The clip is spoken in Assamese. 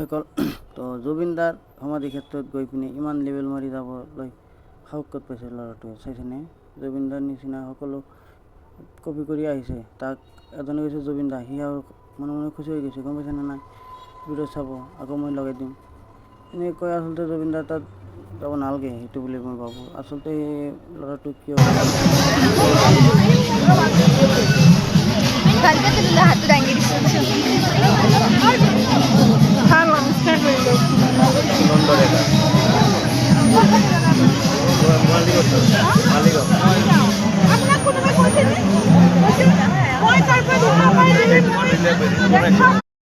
ভাইসকল তো জুবিনদাৰ সমাধি ক্ষেত্ৰত গৈ পিনে ইমান লেভেল মাৰি যাবলৈ সাহস ক'ত পাইছে ল'ৰাটোৱে চাইছেনে জুবিনদাৰ নিচিনা সকলো কপি কৰি আহিছে তাক এজনে কৈছে জুবিনদা সি আৰু মনে মনে খুচি হৈ গৈছে গম পাইছেনে নাই ভিডিঅ' চাব আকৌ মই লগাই দিম এনেকৈ আচলতে জুবিনদাৰ তাত যাব নালাগে সেইটো বুলি মই ভাবোঁ আচলতে ল'ৰাটো কিয় আপনাৰ কোনো